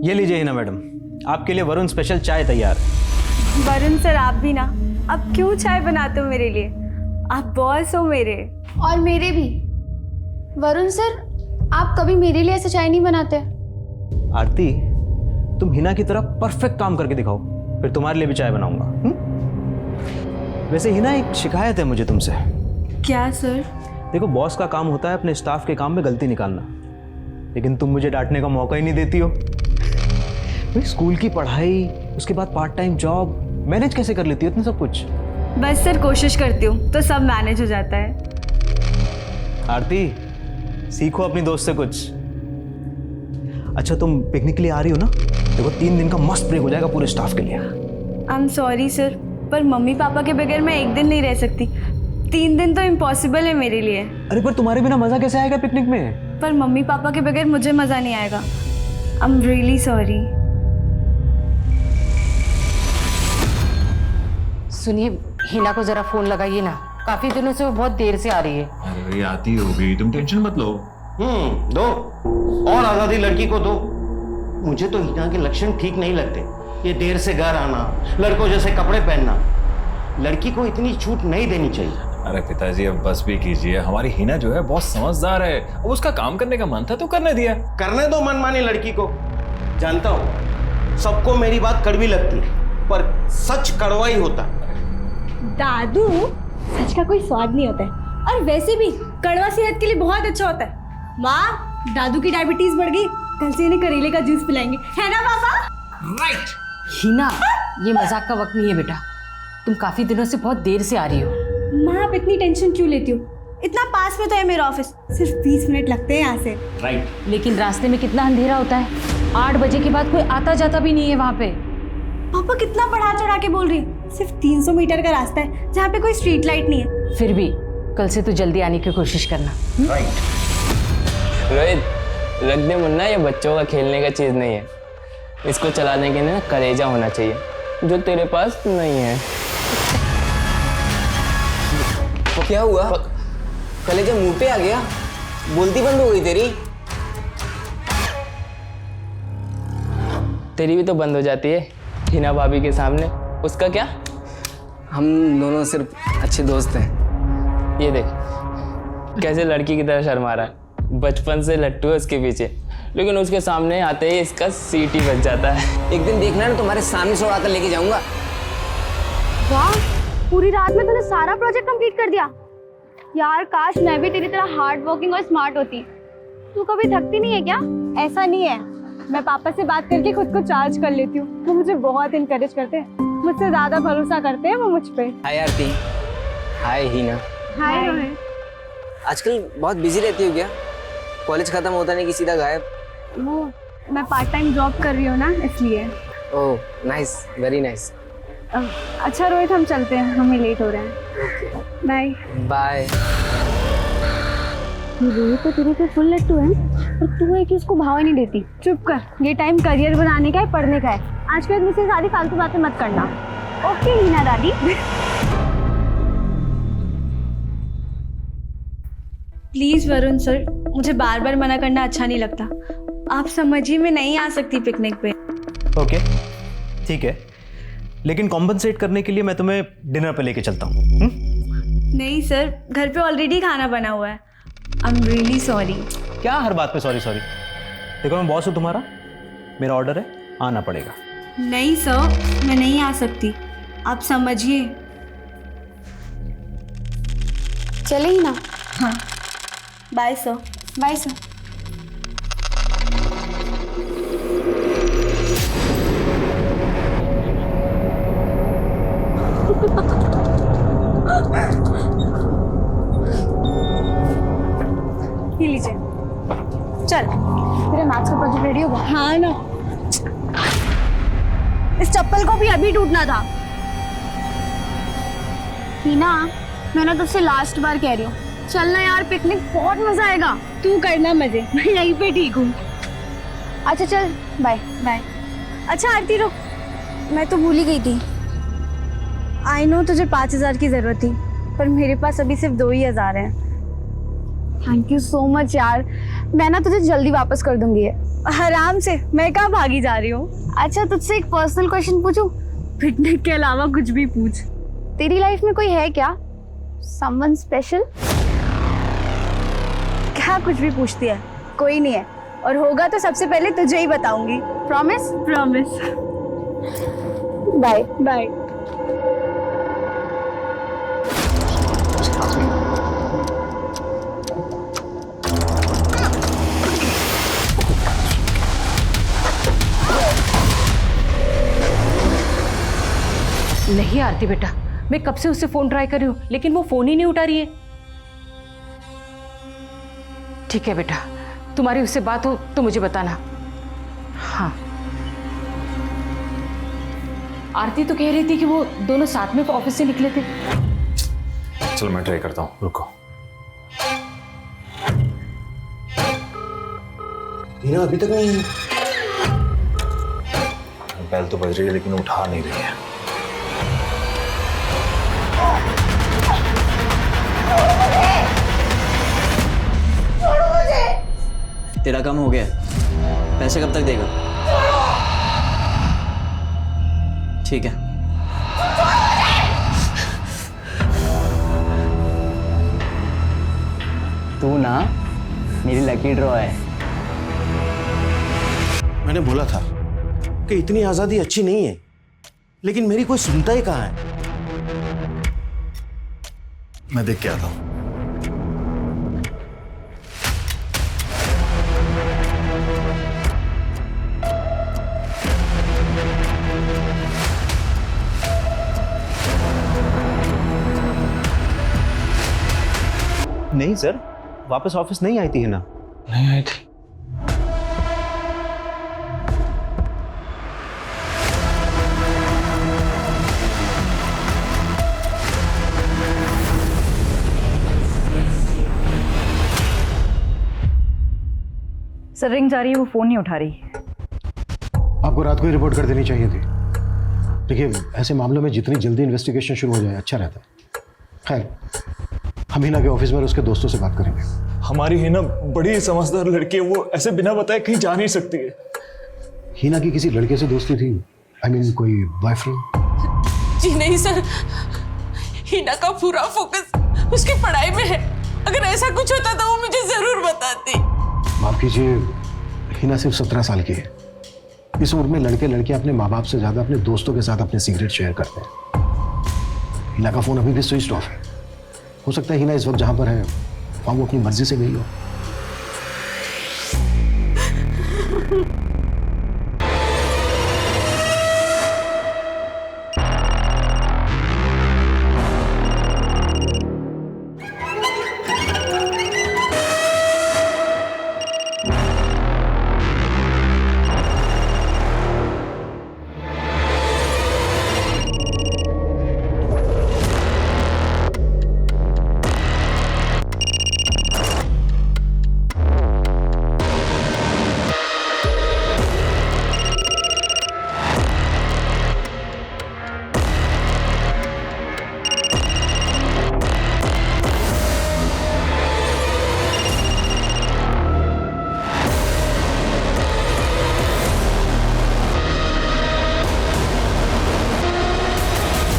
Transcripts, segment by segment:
ये लीजिए हिना मैडम, आपके लिए वरुण स्पेशल चाय तैयार। वरुण सर आप भी ना, अब क्यों चाय बनाते हो मेरे लिए? आप बॉस हो मेरे। और मेरे भी। वरुण सर, आप कभी मेरे लिए ऐसे चाय नहीं बनाते। आरती, तुम हिना की तरह परफेक्ट काम करके दिखाओ, फिर तुम्हारे लिए भी चाय बनाऊंगा। वैसे हिना, एक शिकायत है मुझे तुमसे। क्या सर? देखो, बॉस का काम होता है अपने स्टाफ के काम में गलती निकालना, लेकिन तुम मुझे डांटने का मौका ही नहीं देती हो। भाई, स्कूल की पढ़ाई, उसके बाद पार्ट टाइम जॉब, मैनेज कैसे कर लेती हो इतना सब कुछ? बस सर कोशिश करती हूँ तो सब मैनेज हो जाता है। आरती, सीखो अपनी दोस्त से कुछ। अच्छा, तुम पिकनिक के लिए आ रही हो ना? देखो, 3 दिन का मस्त ब्रेक हो जाएगा पूरे स्टाफ के लिए। आई एम सॉरी सर, पर मम्मी पापा के बगैर मैं एक दिन नहीं रह सकती। 3 दिन तो इम्पॉसिबल है मेरे लिए। अरे पर तुम्हारे बिना मजा कैसे आएगा पिकनिक में? पर मम्मी पापा के बगैर मुझे मज़ा नहीं आएगा। I am really sorry. सुनिए, हिना को जरा फोन लगाइए ना, काफी दिनों से वो बहुत देर से आ रही है। अरे आती होगी, तुम टेंशन मत लो। दो और आजादी लड़की को दो। मुझे तो हिना के लक्षण ठीक नहीं लगते। ये देर से घर आना, लड़कों जैसे कपड़े पहनना, लड़की को इतनी छूट नहीं देनी चाहिए। अरे पिताजी, अब बस भी कीजिए। हमारी हिना जो है बहुत समझदार है, अब उसका काम करने का मन था तो करने दिया। करने दो मनमानी लड़की को। जानता हूँ सबको मेरी बात कड़वी लगती है, पर सच कड़वा ही होता। दादू, सच का कोई स्वाद नहीं होता है, और वैसे भी कड़वा सेहत के लिए बहुत अच्छा होता है। माँ, दादू की डायबिटीज बढ़ गई, कल से इन्हें करेले का जूस पिलाएंगे, है ना पापा? राइट। हिना, ये मजाक का वक्त नहीं है बेटा, तुम काफी दिनों से बहुत देर से आ रही हो। माँ, आप इतनी टेंशन क्यों लेती हो? इतना पास में तो है मेरा ऑफिस, सिर्फ 20 मिनट लगते हैं यहाँ से। राइट। लेकिन रास्ते में कितना अंधेरा होता है, 8 बजे के बाद कोई आता जाता भी नहीं है वहाँ पे। पापा कितना बढ़ा चढ़ा के बोल रही है, सिर्फ 300 मीटर का रास्ता है जहाँ पे कोई स्ट्रीट लाइट नहीं है। फिर भी कल से तू जल्दी आने की कोशिश करना। राइट। रोहित, रख दे मुन्ना, ये बच्चों का खेलने का चीज़ नहीं है। इसको चलाने के लिए ना कलेजा होना चाहिए, जो तेरे पास नहीं है। क्या हुआ? कलेजा मुंह पे आ गया? बोलती बंद हो गई तेरी? तेरी भी तो बंद हो जाती है हिना भाभी के सामने। उसका क्या? हम दोनों सिर्फ अच्छे दोस्त हैं। ये देख कैसे लड़की की तरह शर्मा रहा है। बचपन से लट्टू है उसके पीछे, लेकिन उसके सामने आते ही इसका सीट ही बच जाता है। एक दिन देखना ना, तुम्हारे सामने से उड़ा कर लेके जाऊंगा। वाह, पूरी रात में तूने सारा प्रोजेक्ट कंप्लीट कर दिया। यार, काश मैं भी तेरी तरह हार्ड वर्किंग और स्मार्ट होती। तू कभी थकती नहीं है क्या? ऐसा नहीं है, मैं पापा से बात करके खुद को चार्ज कर लेती हूँ। वो मुझे बहुत इनकरेज करते हैं, मुझसे ज्यादा भरोसा करते हैं वो मुझ पे। हाय आरती। हाय हिना। हाय रोहित। आजकल बहुत बिजी रहती हो क्या? कॉलेज खत्म होता नहीं कि सीधा गायब? वो मैं पार्ट टाइम जॉब कर रही हूँ ना, इसलिए। Oh nice, very nice. अच्छा रोहित, हम चलते हैं, हमें लेट हो रहा है। Bye bye. रोहित तो तेरे पे फुल लट्टू है, और तू है कि उसको भाव ही नहीं देती। चुप कर, ये टाइम करियर बनाने का है, पढ़ने का है। आज के बाद मुझसे सारी फालतू बातें मत करना। ओके हिना दादी। प्लीज वरुण सर, मुझे बार बार मना करना अच्छा नहीं लगता। आप समझिए, मैं नहीं आ सकती पिकनिक पे। ओके, ठीक है, लेकिन कॉम्पनसेट करने के लिए मैं तुम्हें डिनर पे लेके चलता हूँ। नहीं सर, घर पे ऑलरेडी खाना बना हुआ है। I am really sorry. क्या हर बात पे सॉरी सॉरी? देखो, मैं बॉस हूँ तुम्हारा, मेरा ऑर्डर है, आना पड़ेगा। नहीं सर, मैं नहीं आ सकती, आप समझिए। चले ही ना। हाँ, बाय सर। Bye sir. ये लीजिए, चल। तेरे मैथ्स का प्रोजेक्ट रेडी होगा? हाँ ना, इस चप्पल को भी अभी टूटना था। हिना, मैंने तुझसे लास्ट बार कह रही हूँ, चलना यार, पिकनिक बहुत मजा आएगा। तू करना मजे, मैं यहीं पे ठीक हूँ। अच्छा चल, बाय। बाय। अच्छा आरती रुक, मैं तो भूल ही गई थी। आई नो तुझे 5,000 की जरूरत थी, पर मेरे पास अभी सिर्फ 2,000 है। थैंक यू सो मच यार, मैं ना तुझे जल्दी वापस कर दूंगी ये। आराम से, मैं कहाँ भागी जा रही हूँ। अच्छा तुझसे एक पर्सनल क्वेश्चन पूछूं? पिकनिक के अलावा कुछ भी पूछ। तेरी लाइफ में कोई है क्या, समवन स्पेशल? क्या कुछ भी पूछती है? कोई नहीं है, और होगा तो सबसे पहले तुझे ही बताऊंगी। प्रॉमिस? प्रॉमिस। Bye bye. नहीं आरती बेटा, मैं कब से उससे फोन ट्राई कर रही हूँ लेकिन वो फोन ही नहीं उठा रही है। ठीक है बेटा, तुम्हारी उससे बात हो तो मुझे बताना। हाँ, आरती तो कह रही थी कि वो दोनों साथ में ऑफिस से निकले थे। चलो मैं ट्राई करता हूँ, रुको। हिना अभी तक नहीं है। बेल तो बज रही है लेकिन उठा नहीं रही है। तेरा काम हो गया, पैसे कब तक देगा? ठीक है। तू ना मेरी लकी ड्रॉ है। मैंने बोला था कि इतनी आजादी अच्छी नहीं है, लेकिन मेरी कोई सुनता ही कहाँ है। मैं देख के आता हूं। नहीं सर, वापस ऑफिस नहीं आई थी हिना। नहीं आई थी। सर रिंग जा रही है, वो फोन नहीं उठा रही। आपको रात को ही रिपोर्ट कर देनी चाहिए थी। देखिए, ऐसे मामलों में जितनी जल्दी इन्वेस्टिगेशन शुरू हो जाए अच्छा रहता है। खैर, हम हिना के ऑफिस में उसके दोस्तों से बात करेंगे। हमारी हिना बड़ी समझदार लड़की है, वो ऐसे बिना बताए कहीं जा नहीं सकती है। हिना की किसी लड़के से दोस्ती थी? I mean, कोई बॉयफ्रेंड? जी नहीं सर, हिना का पूरा फोकस उसकी पढ़ाई में है। अगर ऐसा कुछ होता तो वो मुझे जरूर बताती। माफ कीजिए, हिना सिर्फ 17 साल की है। इस उम्र में लड़के लड़कियां अपने माँ बाप से ज्यादा अपने दोस्तों के साथ अपने सीक्रेट शेयर करते हैं। हिना का फोन अभी भी स्विच ऑफ है। हो सकता है हिना इस वक्त जहां पर है वहां वो अपनी मर्जी से गई हो।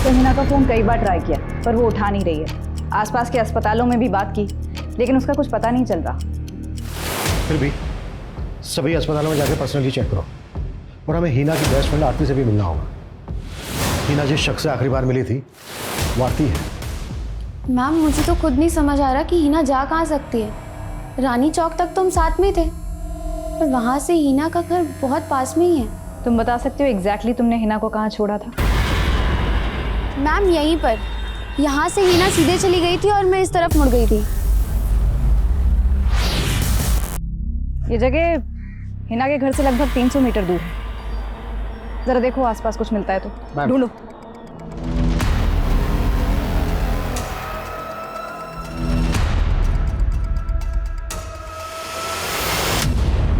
तो हिना का फोन कई बार ट्राई किया पर वो उठा नहीं रही है। आसपास के अस्पतालों में भी बात की लेकिन उसका कुछ पता नहीं चल रहा। फिर भी सभी अस्पतालों में जाके पर्सनली चेक करो, और हमें हिना की बेस्ट फ्रेंड आरती से भी मिलना होगा। हिना जिस शख्स से आखिरी बार मिली थी वो आरती है। मैम मुझे तो खुद नहीं समझ आ रहा कि हिना जा कहाँ सकती है। रानी चौक तक तो हम साथ में थे, पर वहाँ से हिना का घर बहुत पास में ही है। तुम बता सकते हो एग्जैक्टली तुमने हिना को कहाँ छोड़ा था? मैम यहीं पर। यहाँ से हिना सीधे चली गई थी और मैं इस तरफ मुड़ गई थी। ये जगह हिना के घर से लगभग 300 मीटर दूर है। जरा देखो आसपास कुछ मिलता है तो ढूंढो।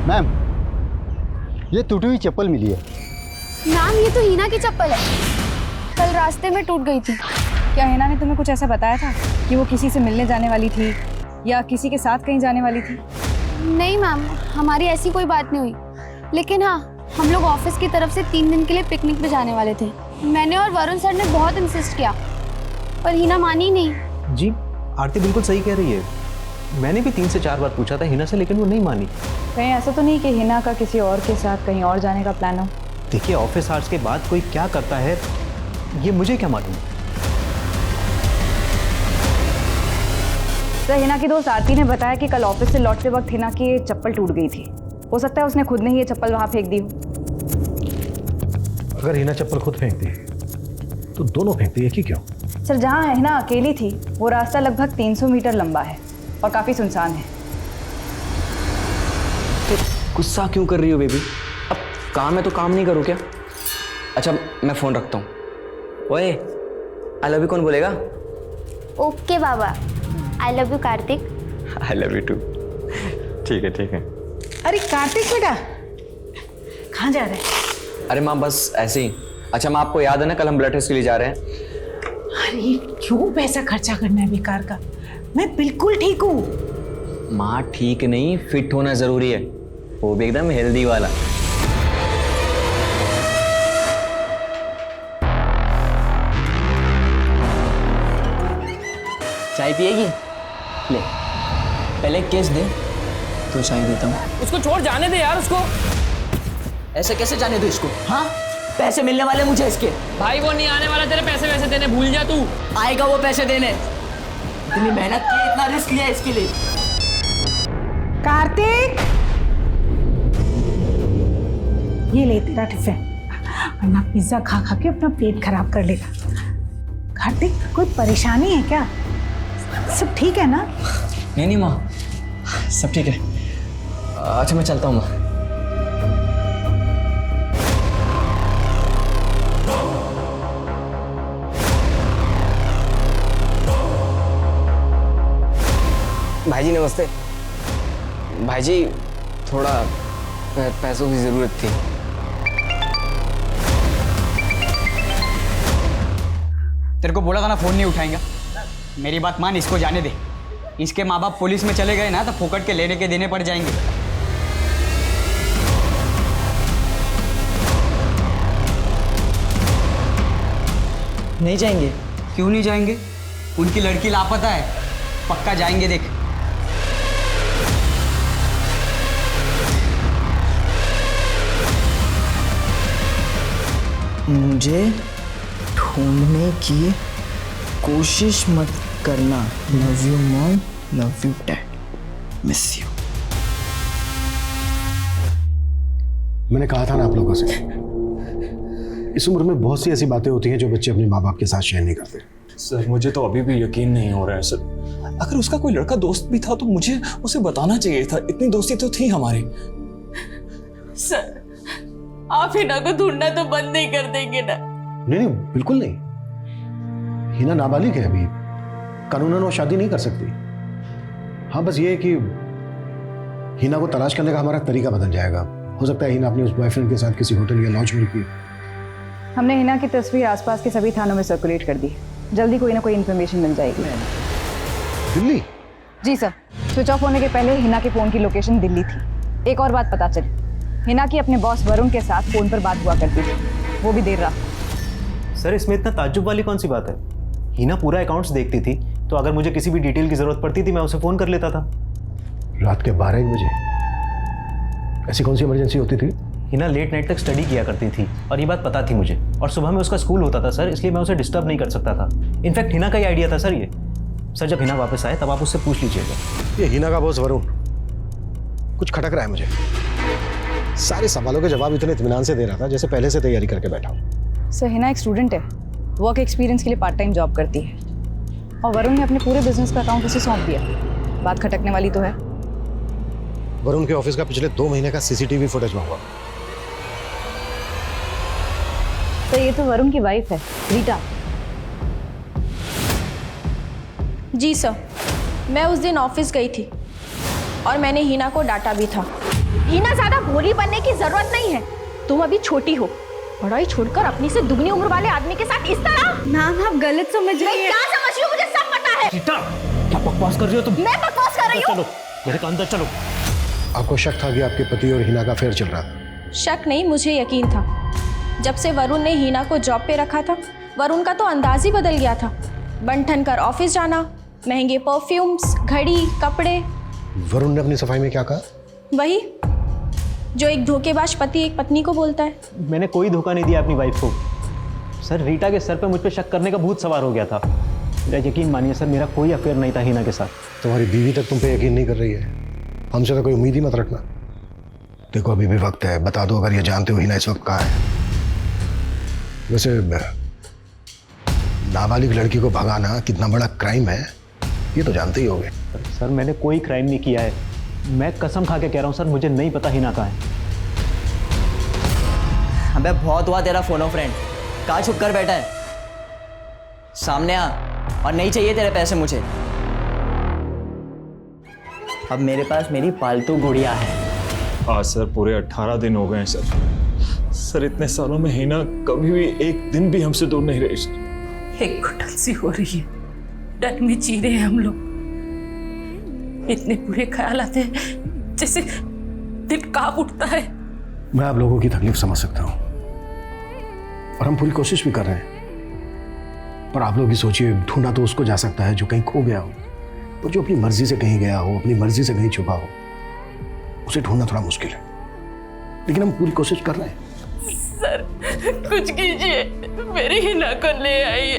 मैम, ये टूटी हुई चप्पल मिली है। मैम ये तो हिना की चप्पल है, कल रास्ते में टूट गई थी। क्या हिना ने तुम्हें कुछ ऐसा बताया था कि वो किसी से मिलने जाने वाली थी या किसी के साथ कहीं जाने वाली थी? नहीं मैम, हमारी ऐसी कोई बात नहीं हुई। लेकिन हाँ, हम लोग ऑफिस की तरफ से 3 दिन के लिए पिकनिक पे जाने वाले थे। मैंने और वरुण सर ने बहुत इंसिस्ट किया, पर हिना मानी नहीं। जी आरती बिल्कुल सही कह रही है। मैंने भी 3 से 4 बार पूछा था हिना से, लेकिन वो नहीं मानी। कहीं ऐसा तो नहीं कि हिना का किसी और के साथ कहीं और जाने का प्लान हो? देखिए, ऑफिस आवर्स के बाद कोई क्या करता है ये मुझे क्या मालूम। सर, हिना की दोस्त आरती ने बताया कि कल ऑफिस से लौटते वक्त हिना की ये चप्पल टूट गई थी। हो सकता है उसने खुद ने ही ये चप्पल वहां फेंक दी हो। अगर हिना चप्पल खुद फेंकती तो दोनों फेंकती है कि क्यों? सर, जहाँ हिना अकेली थी वो रास्ता लगभग 300 मीटर लंबा है और काफी सुनसान है। गुस्सा क्यों कर रही हो बेबी? अब काम है तो काम नहीं करूँ क्या? अच्छा, मैं फोन रखता हूँ। ओए, आई लव यू कौन बोलेगा? ओके बाबा, I love you Kartik. I love you too. ठीक है ठीक है। अरे कार्तिक बेटा, कहाँ जा रहे हैं? अरे माँ, बस ऐसे ही। अच्छा माँ, आपको याद है ना कल हम ब्लड टेस्ट के लिए जा रहे हैं? अरे क्यों पैसा खर्चा करना है बेकार का? मैं बिल्कुल ठीक हूँ। माँ ठीक नहीं, फिट होना जरूरी है, वो भी एकदम हेल्दी वाला। चाय पिएगी? ले, पहले केस दे तो चाय देता हूँ। उसको छोड़, जाने दे यार उसको। ऐसे कैसे जाने दो इसको? हाँ, पैसे मिलने वाले मुझे इसके। भाई वो नहीं आने वाला तेरे पैसे वैसे देने, भूल जा तू। आएगा वो पैसे देने। इतनी मेहनत की, इतना रिस्क लिया इसके लिए। कार्तिक, ये ले तेरा टिफिन, वरना पिज्जा खा खा के अपना पेट खराब कर लेगा। कार्तिक, कोई परेशानी है क्या? सब ठीक है ना? नहीं नहीं माँ, सब ठीक है। अच्छा मैं चलता हूँ माँ। भाईजी नमस्ते। भाईजी थोड़ा पैसों की जरूरत थी। तेरे को बोला था ना फोन नहीं उठाएंगा। मेरी बात मान, इसको जाने दे। इसके माँ बाप पुलिस में चले गए ना तो फोकट के लेने के देने पड़ जाएंगे। नहीं जाएंगे? क्यों नहीं जाएंगे? उनकी लड़की लापता है, पक्का जाएंगे। देख, मुझे ढूंढने की कोशिश मत करना। Love you mom, love you dad, miss you. मैंने कहा था ना आप लोगों से, इस उम्र में बहुत सी ऐसी बातें होती हैं जो बच्चे अपने माँ बाप के साथ शेयर नहीं करते। सर मुझे तो अभी भी यकीन नहीं हो रहा है सर। अगर उसका कोई लड़का दोस्त भी था तो मुझे उसे बताना चाहिए था, इतनी दोस्ती तो थी हमारी। सर, आप हिना को ढूंढना तो बंद नहीं कर देंगे ना? नहीं नहीं, बिल्कुल नहीं। हिना नाबालिग है अभी, कानूनन वो शादी नहीं कर सकती। हाँ, बस ये है कि हिना को तलाश करने का हमारा तरीका बदल जाएगा। हो सकता है हिना अपने उस बॉयफ्रेंड के साथ किसी होटल या लॉज में रुकी। हमने हिना की तस्वीर आसपास के सभी थानों में सर्कुलेट कर दी। जल्दी कोई ना कोई इन्फॉर्मेशन मिल जाएगी। दिल्ली? जी सर, स्विच ऑफ होने के पहले हिना के फोन की लोकेशन दिल्ली थी। एक और बात पता चली, हिना की अपने बॉस वरुण के साथ फोन पर बात हुआ करती थी, वो भी देर रात। सर, इसमें इतना ताज्जुब वाली कौन सी बात है? हिना पूरा अकाउंट्स देखती थी, तो अगर मुझे किसी भी डिटेल की जरूरत पड़ती थी मैं उसे फोन कर लेता था। रात के 12-1 बजे? ऐसी कौन सी इमरजेंसी होती थी? हिना लेट नाइट तक स्टडी किया करती थी और ये बात पता थी मुझे, और सुबह में उसका स्कूल होता था सर, इसलिए मैं उसे डिस्टर्ब नहीं कर सकता था। इनफैक्ट हिना का ही आइडिया था सर ये। सर, जब हिना वापस आए तब आप उससे पूछ लीजिएगा। ये हिना का बॉस वरुण कुछ खटक रहा है मुझे। सारे सवालों के जवाब इतने इत्मीनान से दे रहा था जैसे पहले से तैयारी करके बैठा हूँ। सर, हिना एक स्टूडेंट है, वर्क एक्सपीरियंस के लिए पार्ट टाइम जॉब करती है, और वरुण ने अपने पूरे बिजनेस का अकाउंट उसे सौंप दिया। बात खटकने वाली तो है। वरुण के ऑफिस का पिछले 2 महीने का सीसीटीवी फुटेज मंगवा। तो ये तो वरुण की वाइफ है, रीटा। जी सर, मैं उस दिन ऑफिस गई थी और मैंने हिना को डांटा भी था। हिना, ज्यादा भोली बनने की जरूरत नहीं है, तुम अभी छोटी हो। पढ़ाई छोड़कर अपनी से दुगनी उम्र वाले आदमी के साथ इस तरह। मैम, आप गलत समझ रही हैं। मैं क्या समझ रही हूँ, मुझे सब पता है। रीटा, क्या बकवास कर रही हो तुम? मैं बकवास रही हूँ। चलो मेरे अंदर चलो। आपको शक था कि आपके पति और हिना का अफेयर चल रहा था? शक नहीं, मुझे यकीन था। जब से वरुण ने हिना को जॉब पे रखा था, वरुण का तो अंदाज ही बदल गया था। बन ठन कर ऑफिस जाना, महंगे परफ्यूम्स, घड़ी, कपड़े। वरुण ने अपनी सफाई में क्या कहा? वही जो एक धोखेबाज पति एक पत्नी को बोलता है। मैंने कोई धोखा नहीं दिया अपनी वाइफ को सर। रीटा के सर पे मुझ पे शक करने का भूत सवार हो गया था। मेरा यकीन मानिए सर, मेरा कोई अफेयर नहीं था हिना के साथ। तुम्हारी बीवी तक तुम पे यकीन नहीं कर रही है, हमसे तो कोई उम्मीद ही मत रखना। देखो अभी भी वक्त है, बता दो अगर ये जानते हो हिना इस वक्त कहाँ है। वैसे नाबालिग लड़की को भगाना कितना बड़ा क्राइम है ये तो जानते ही होगे। सर मैंने कोई क्राइम नहीं किया है, मैं कसम खा के कह रहा हूँ सर, मुझे नहीं पता हिना कहाँ है। अबे बहुत हुआ तेरा फोन फ्रेंड, कहाँ छुप कर बैठा है? सामने आ, और नहीं चाहिए तेरे पैसे मुझे। अब मेरे पास मेरी पालतू गुड़िया है। आज सर पूरे 18 दिन हो गए हैं सर। सर इतने सालों में हिना कभी भी एक दिन भी हमसे दूर नहीं रही सर। एक घुटन सी हो रही है, डर में जी रहे हैं हम लोग। इतने बुरे ख्याल आते हैं जैसे दिल कांप उठता है। मैं आप लोगों की तकलीफ समझ सकता हूँ और हम पूरी कोशिश भी कर रहे हैं, पर आप लोग ही सोचिए, ढूंढा तो उसको जा सकता है जो कहीं खो गया हो, पर जो अपनी मर्जी से कहीं गया हो, अपनी मर्जी से कहीं छुपा हो, उसे ढूंढना थोड़ा मुश्किल है, लेकिन हम पूरी कोशिश कर रहे हैं। सर कुछ कीजिए, मेरी हिना को ले आइए।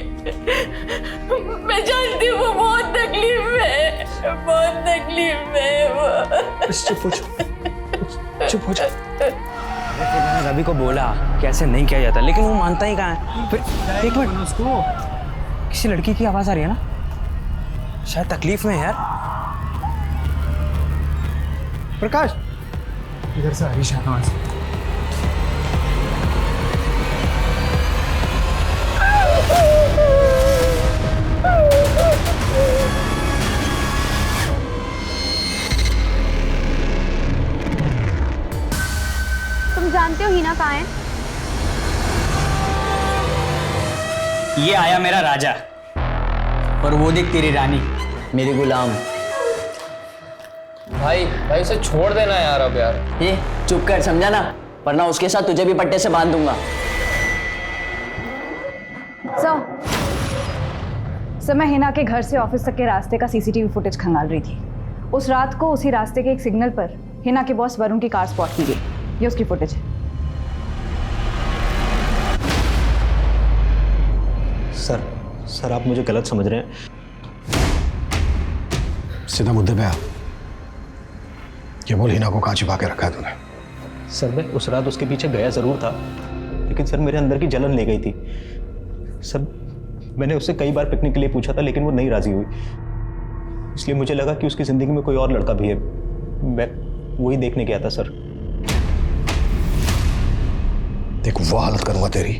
मैं जानती हूँ वो बहुत तकलीफ में, बहुत तकलीफ में वो। चुप हो जाओ, चुप हो जाओ। मैंने रवि को बोला कैसे नहीं किया जाता, लेकिन वो मानता ही कहाँ है। फिर एक मिनट, उसको किसी लड़की की आवाज आ रही है ना, शायद तकलीफ में है यार। प्रकाश इधर से हरीश आवाज। तुम जानते हो हिना कहाँ है? ये आया मेरा राजा, और वो देख तेरी रानी, मेरी गुलाम। भाई भाई उसे छोड़ देना यार अब यार। ये चुप कर, समझा ना, वरना उसके साथ तुझे भी पट्टे से बांध दूंगा। सर मैं हिना के घर से ऑफिस तक के रास्ते का सीसीटीवी फुटेज खंगाल रही थी। उस रात को उसी रास्ते के एक सिग्नल पर हिना के बॉस वरुण की कार स्पॉट की गई। ये उसकी फुटेज है। सर आप मुझे गलत समझ रहे हैं। सीधा मुद्दे पे आ, ये बोल हिना को कहाँ छिपा के रखा है तूने? सर मैं उस रात उसके पीछे गया ज़रूर था, लेकिन सर मेरे अंदर की जलन ले गई थी। सर मैंने उससे कई बार पिकनिक के लिए पूछा था, लेकिन वो नहीं राज़ी हुई। इसलिए मुझे लगा कि उसकी ज़िंदगी में कोई और लड़का भी है, मैं वही देखने गया था सर। देख वो हालत करूँगा तेरी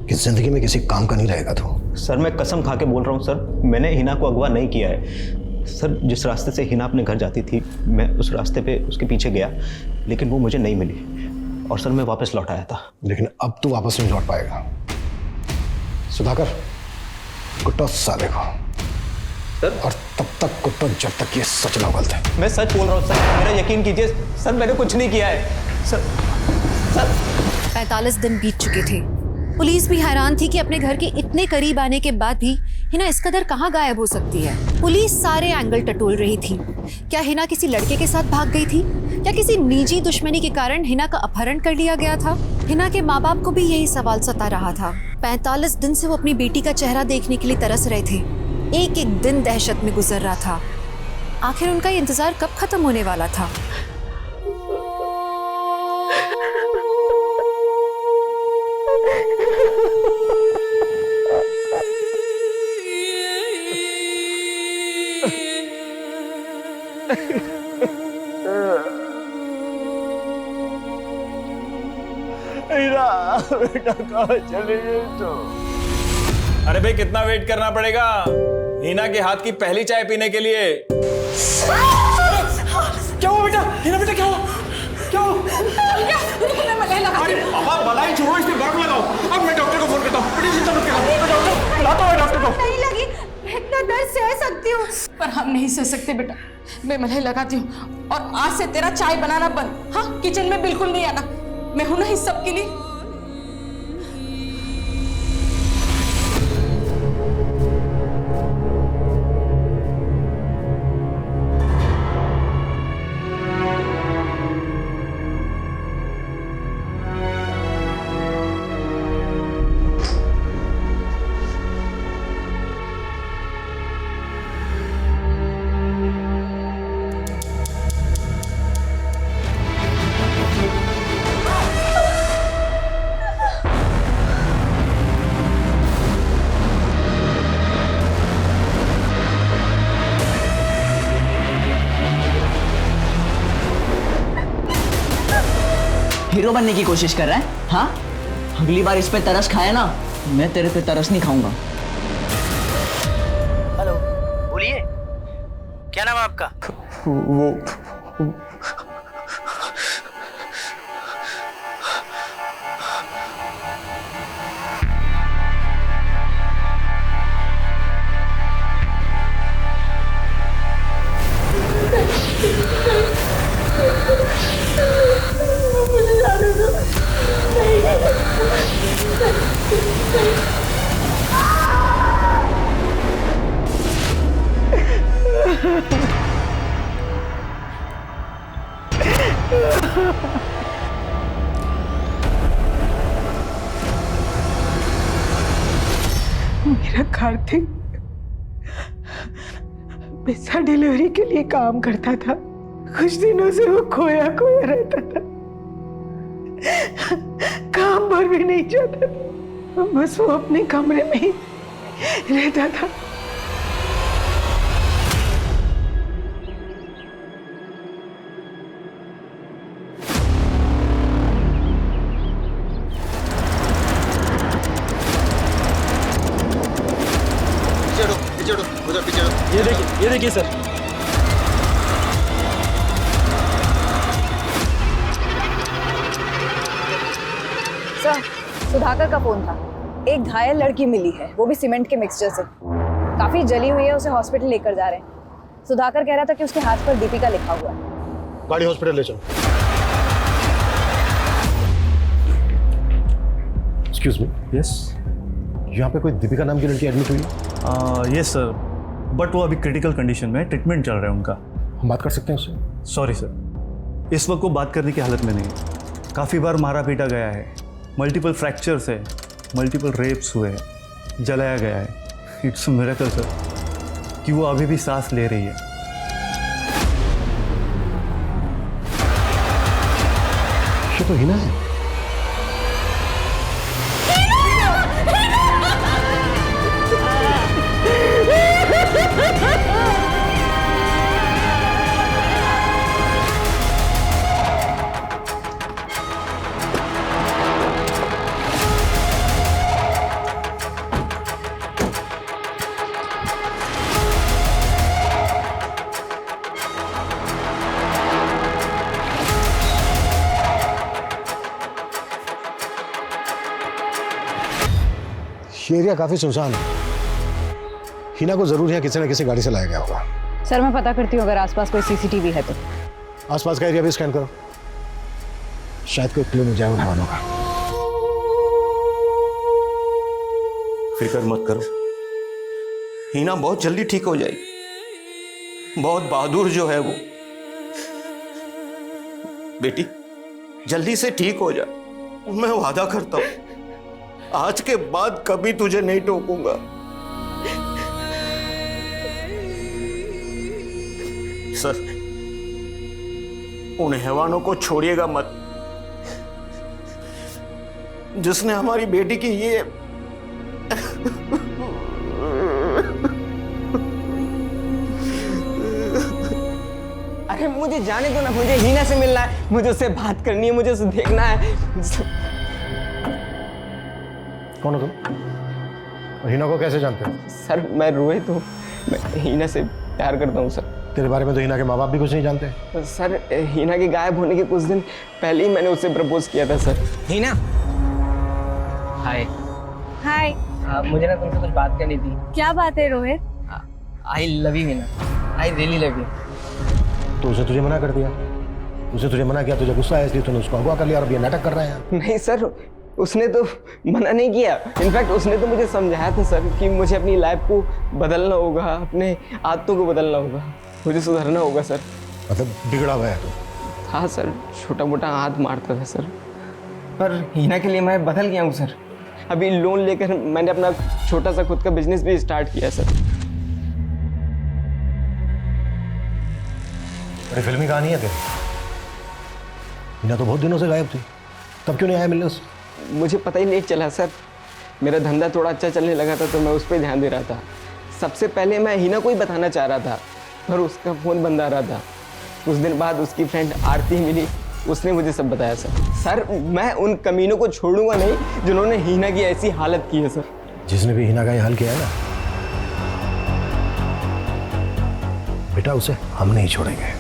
कि जिंदगी में किसी काम का नहीं रहेगा तू। सर मैं कसम खा के बोल रहा हूँ सर, मैंने हिना को अगवा नहीं किया है। सर जिस रास्ते से हिना अपने घर जाती थी, मैं उस रास्ते पे उसके पीछे गया, लेकिन वो मुझे नहीं मिली और सर मैं वापस लौट आया था। लेकिन अब तू वापस नहीं लौट पाएगा। सुधाकर, कुट्टो साले को सर, और तब तक कुट्टो जब तक ये सच ना बोलते। मैं सच बोल रहा हूँ सर, मेरा यकीन कीजिए सर, मैंने कुछ नहीं किया है सर। 45 दिन बीत चुके थे। पुलिस भी हैरान थी कि अपने घर के इतने करीब आने के बाद भी हिना इस कदर कहाँ गायब हो सकती है। पुलिस सारे एंगल टटोल रही थी। क्या हिना किसी लड़के के साथ भाग गई थी? क्या किसी निजी दुश्मनी के कारण हिना का अपहरण कर लिया गया था? हिना के माँ बाप को भी यही सवाल सता रहा था। 45 दिन से वो अपनी बेटी का चेहरा देखने के लिए तरस रहे थे। एक एक दिन दहशत में गुजर रहा था। आखिर उनका ये इंतजार कब खत्म होने वाला था? बेटा कहाँ चले गए तो? अरे भाई कितना वेट करना पड़ेगा हिना के हाथ की पहली चाय पीने के लिए? क्या हुआ बेटा? हिना बेटा क्या हुआ? क्या हुआ? अरे पापा मलाई छोड़ो, इसमें बर्फ लगाओ। अब मैं डॉक्टर को फोन करता हूँ। बड़ी चिंता मत करो, बुलाता हूँ डॉक्टर को। नहीं लगी, इतना तेरा दर्द सह सकती हूँ। पर हम नहीं सह सकते बेटा। मैं मलाई लगाती हूँ और आज से तेरा चाय बनाना बंद। हाँ, किचन में बिल्कुल नहीं आना। मैं हूं ना इस सब के लिए। हीरो बनने की कोशिश कर रहा है? हाँ, अगली बार इस पे तरस खाया ना, मैं तेरे पे तरस नहीं खाऊंगा। हेलो, बोलिए, क्या नाम है आपका? वो मेरा कार्तिक पिज्जा डिलीवरी के लिए काम करता था। कुछ दिनों से वो खोया खोया रहता था, काम पर भी नहीं जाता था, बस वो अपने कमरे में ही रहता था। ये देखिए सर। सर, सुधाकर का फोन था। एक घायल लड़की मिली है, वो भी सीमेंट के मिक्सचर से। काफी जली हुई है, उसे हॉस्पिटल लेकर जा रहे हैं। सुधाकर कह रहा था कि उसके हाथ पर दीपिका लिखा हुआ है। गाड़ी हॉस्पिटल ले चलो। Excuse me. यस यहाँ पे कोई दीपिका नाम की लड़की एडमिट हुई है? यस सर, बट वो अभी क्रिटिकल कंडीशन में है, ट्रीटमेंट चल रहा है उनका। हम बात कर सकते हैं उससे? सॉरी सर, इस वक्त वो बात करने की हालत में नहीं है। काफ़ी बार मारा पीटा गया है, मल्टीपल फ्रैक्चर्स है, मल्टीपल रेप्स हुए हैं, जलाया गया है। इट्स अ मिरेकल सर कि वो अभी भी सांस ले रही है। ये तो हिना है। ये एरिया काफी सुनसान है। हिना को जरूर यहाँ किसी न किसी गाड़ी से लाया गया होगा। सर, मैं पता करती हूँ अगर आसपास कोई सीसीटीवी है तो। आसपास का एरिया भी स्कैन करो, शायद कोई क्लू मिल जाए उन वालों का। फिक्र मत करो, हिना बहुत जल्दी ठीक हो जाएगी। बहुत बहादुर जो है वो। बेटी जल्दी से ठीक हो जा, मैं वादा करता हूं आज के बाद कभी तुझे नहीं टोकूंगा। सर, उन हैवानों को छोड़िएगा मत जिसने हमारी बेटी की ये अरे मुझे जाने दो ना, मुझे हीना से मिलना है, मुझे उससे बात करनी है, मुझे उसे देखना है। कौन हो तुम? और हिना को कैसे जानते हो? सर, मैं रोहित हूँ, मैं हीना से प्यार करता हूँ सर। तेरे बारे में तो हिना के माँ बाप भी कुछ नहीं जानते। सर, हिना के गायब होने के कुछ दिन पहले ही मैंने उससे प्रपोज किया था सर। हिना, हाय। हाय। मुझे ना तुमसे कुछ बात करनी थी। क्या बात है रोहित? आई love you Hina, I really love you. तो उसे तुझे मना कर दिया, उसे तुझे मना किया, तुझे गुस्सा आया इसलिए तूने उसको अगवा कर लिया और अब ये नाटक कर रहा है। नहीं सर, उसने तो मना नहीं किया, इनफैक्ट उसने तो मुझे समझाया था सर कि मुझे अपनी लाइफ को बदलना होगा, अपने आदतों को बदलना होगा, मुझे सुधरना होगा सर। मतलब बिगड़ा हुआ है तो? हाँ सर, छोटा मोटा हाथ मारता था सर, पर हिना के लिए मैं बदल गया हूँ सर। अभी लोन लेकर मैंने अपना छोटा सा खुद का बिजनेस भी स्टार्ट किया सर। बड़ी फिल्मी कहानी है तेरी। हिना तो बहुत दिनों से गायब थी, तब क्यों नहीं आया मिलने से? मुझे पता ही नहीं चला सर, मेरा धंधा थोड़ा अच्छा चलने लगा था तो मैं उस पर ध्यान दे रहा था। सबसे पहले मैं हिना को ही बताना चाह रहा था, पर उसका फ़ोन बंद आ रहा था। कुछ दिन बाद उसकी फ्रेंड आरती मिली, उसने मुझे सब बताया सर। सर मैं उन कमीनों को छोड़ूंगा नहीं जिन्होंने हिना की ऐसी हालत की है सर। जिसने भी हिना का ये हाल किया है ना बेटा, उसे हम नहीं छोड़ेंगे।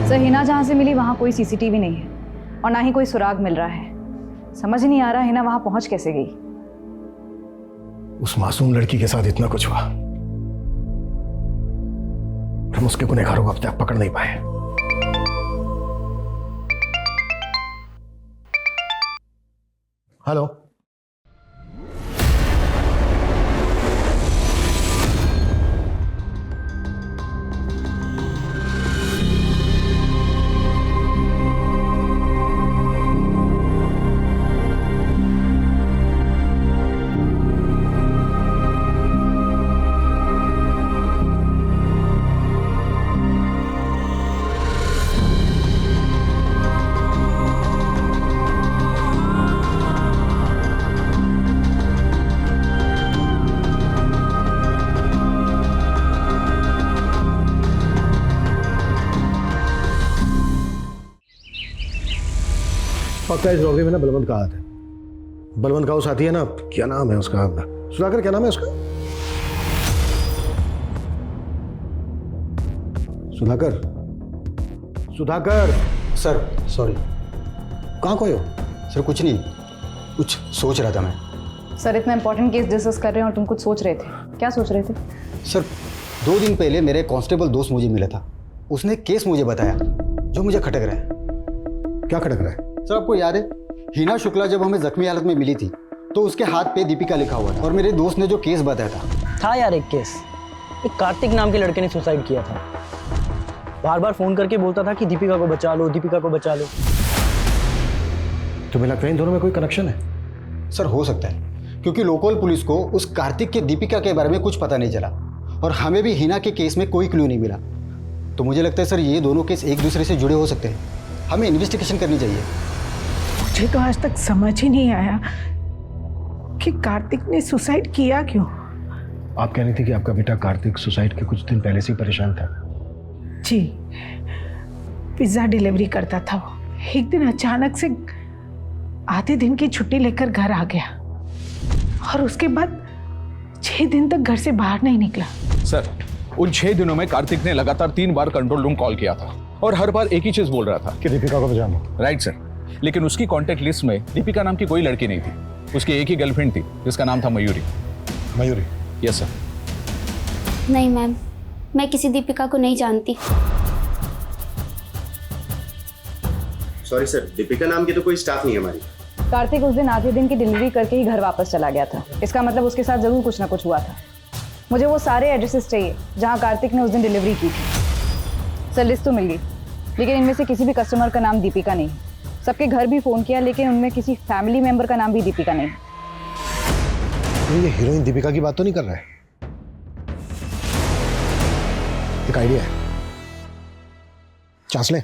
सर हिना जहाँ से मिली वहाँ कोई सीसीटीवी नहीं है और ना ही कोई सुराग मिल रहा है। समझ नहीं आ रहा हिना वहाँ पहुँच कैसे गई। उस मासूम लड़की के साथ इतना कुछ हुआ, हम उसके गुनहगारों को अब तक पकड़ नहीं पाए। हेलो, पक्का इस लॉबी में ना बलवंत का हाथ है। बलवंत का वो साथी है ना, क्या नाम है उसका, सुधाकर, क्या नाम है उसका? सुधाकर, सुधाकर। Sir sorry. कहाँ खोए हो? सर कुछ नहीं, कुछ सोच रहा था मैं। सर इतना इंपॉर्टेंट केस डिस्कस कर रहे हैं और तुम कुछ सोच रहे थे, क्या सोच रहे थे? सर 2 दिन पहले मेरे कांस्टेबल दोस्त मुझे मिला था, उसने केस मुझे बताया जो मुझे खटक रहा है। क्या खटक रहा है? सर आपको याद है हिना शुक्ला जब हमें जख्मी हालत में मिली थी तो उसके हाथ पे दीपिका लिखा हुआ था, और मेरे दोस्त ने जो केस बताया था यार एक केस, एक कार्तिक नाम के लड़के ने सुसाइड किया था। बार बार फोन करके बोलता था कि दीपिका को बचा लो, दीपिका को बचा लो। तुम्हें लगता है इन दोनों में कोई कनेक्शन है? सर हो सकता है, क्योंकि लोकल पुलिस को उस कार्तिक के दीपिका के बारे में कुछ पता नहीं चला और हमें भी हिना के केस में कोई क्लू नहीं मिला। तो मुझे लगता है सर ये दोनों केस एक दूसरे से जुड़े हो सकते हैं, हमें इन्वेस्टिगेशन करनी चाहिए। मुझे तो आज तक समझ ही नहीं आया कि कार्तिक ने सुसाइड किया क्यों। आप कह रही थी कि आपका बेटा कार्तिक सुसाइड के कुछ दिन पहले से ही परेशान था। जी, पिज्ज़ा डिलीवरी करता था वो। एक दिन अचानक से आधे दिन की छुट्टी लेकर घर आ गया और उसके बाद 6 दिन तक घर से बाहर नहीं निकला। सर उन 6 दिनों में कार्तिक ने लगातार 3 बार कंट्रोल रूम कॉल किया था और हर बार एक ही चीज बोल रहा था कि दीपिका को बचा लो। राइट सर, लेकिन उसकी कांटेक्ट लिस्ट में दीपिका नाम की कोई लड़की नहीं थी। उसकी एक ही गर्लफ्रेंड थी जिसका नाम था मयूरी। मयूरी? Yes sir. नहीं मैम, मैं किसी दीपिका को नहीं जानती। सॉरी सर, दीपिका नाम की तो कोई स्टाफ नहीं है हमारी। कार्तिक उस दिन आधे दिन की डिलीवरी करके ही घर वापस चला गया था, इसका मतलब उसके साथ जरूर कुछ ना कुछ हुआ था। मुझे वो सारे एड्रेसेस चाहिए जहाँ कार्तिक ने उस दिन डिलीवरी की थी। सर लिस्ट तो मिल गई, लेकिन इनमें से किसी भी कस्टमर का नाम दीपिका नहीं। सबके घर भी फ़ोन किया, लेकिन उनमें किसी फैमिली मेंबर का नाम भी दीपिका नहीं। ये हीरोइन दीपिका की बात तो नहीं कर रहा है? एक आइडिया है, चांस लें?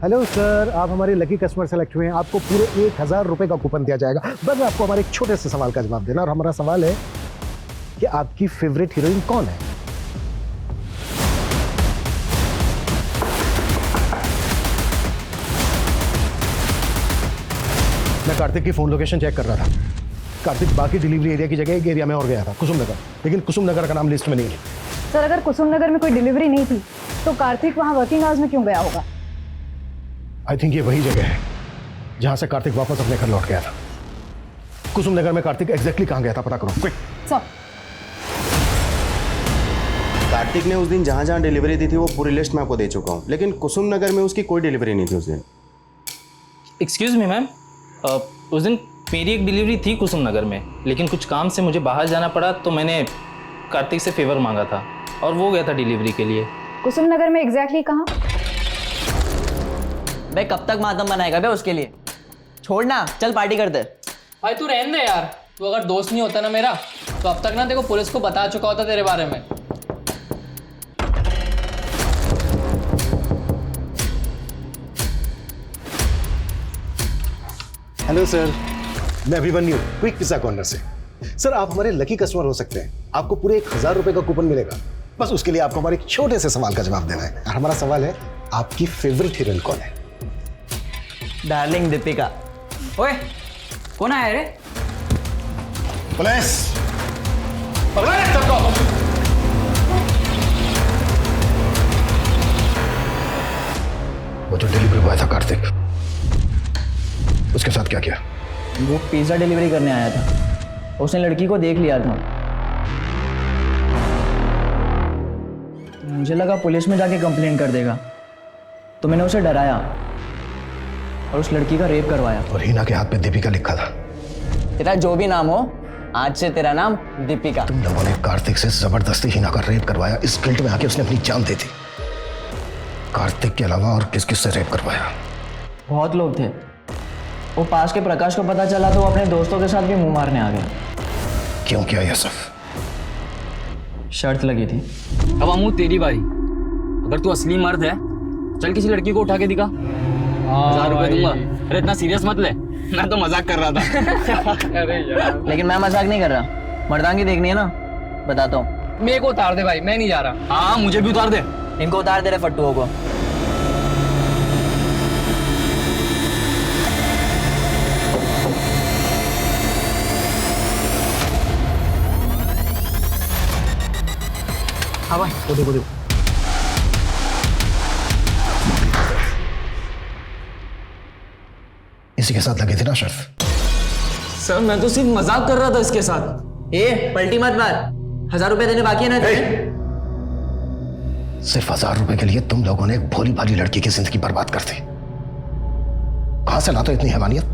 हेलो सर, आप हमारे लकी कस्टमर सेलेक्ट हुए हैं। आपको पूरे 1000 रुपए का कूपन दिया जाएगा। बस आपको हमारे एक छोटे से सवाल का जवाब देना, और हमारा सवाल है कि आपकी फेवरेट हीरोइन कौन है? मैं कार्तिक की फोन लोकेशन चेक कर रहा था। कार्तिक बाकी डिलीवरी एरिया की जगह एक एरिया में और गया था, कुसुम नगर, लेकिन कुसुम नगर का नाम लिस्ट में नहीं है। सर अगर कुसुम नगर में कोई डिलीवरी नहीं थी तो कार्तिक वहाँ वर्किंग आवर्स में क्यों गया होगा? आई थिंक ये वही जगह है जहां से कार्तिक वापस अपने घर लौट गया था। कुसुम नगर में कार्तिक एग्जैक्टली कहां गया था, पता करो क्विक। सर कार्तिक ने उस दिन जहां जहां डिलीवरी दी थी वो पूरी लिस्ट मैं आपको दे चुका हूँ, लेकिन कुसुम नगर में उसकी कोई डिलीवरी नहीं थी उस दिन। एक्सक्यूज़ मी मैम, उस दिन मेरी एक डिलीवरी थी कुसुम नगर में, लेकिन कुछ काम से मुझे बाहर जाना पड़ा तो मैंने कार्तिक से फेवर मांगा था और वो गया था डिलीवरी के लिए। कुसुम नगर में एग्जैक्टली कहाँ? बे कब तक मातम बनाएगा बे उसके लिए? छोड़ना, चल पार्टी करते। भाई तू रहने दे यार, तू अगर दोस्त नहीं होता ना मेरा तो अब तक ना देखो पुलिस को बता चुका होता तेरे बारे में। हेलो सर, मैं अभिमन्यु, क्विक पिज्जा कॉर्नर से। सर आप हमारे लकी कस्टमर हो सकते हैं। आपको पूरे 1000 रुपए का कूपन मिलेगा। बस उसके लिए आपको हमारे एक छोटे से सवाल का जवाब देना है, और हमारा सवाल है आपकी फेवरेट हीरोइन कौन है? डार्लिंग दीपिका। ओए कौन आया रे? पुलिस! वो जो डिलीवरी बॉय था कार्तिक, उसके साथ क्या किया? वो पिज्ज़ा डिलीवरी करने आया था, उसने लड़की को देख लिया था। मुझे लगा पुलिस में जाके कंप्लेंट कर देगा, तो मैंने उसे डराया और उस लड़की का रेप करवाया। और हिना के हाथ पे दीपिका लिखा था। तेरा जो भी नाम हो, आज से तेरा नाम दीपिका। तुम लोगों ने कार्तिक से जबरदस्ती हिना का रेप करवाया। इस गिल्ट में आके उसने अपनी जान दे दी। कार्तिक के अलावा और किस किस से रेप करवाया? बहुत लोग थे। वो पास के प्रकाश को पता चला तो वो अपने दोस्तों के साथ भी मुंह मारने आ गया। क्यों किया यह सब? शर्त लगी थी। अब अमू तेरी बारी। अगर तू असली मर्द है, चल किसी लड़की को उठा के दिखा, 1000 रुपए दूंगा। अरे इतना सीरियस मत ले, मैं तो मजाक कर रहा था। अरे यार, लेकिन मैं मजाक नहीं कर रहा। मर्दांगी देखनी है ना, बताता हूँ। मेरे को उतार दे भाई, मैं नहीं जा रहा। हाँ मुझे भी उतार दे। इनको उतार दे रहे फट्टुओं को। हाँ भाई, वो देखो देखो। इसी के साथ लगी थी ना शर्त? सर मैं तो सिर्फ मजाक कर रहा था इसके साथ। ए पलटी मत मार, 1000 रुपए देने बाकी है ना? सिर्फ 1000 रुपए के लिए तुम लोगों ने एक भोली भाली लड़की की जिंदगी बर्बाद कर दी। कहां से लाते हो इतनी हैवानियत?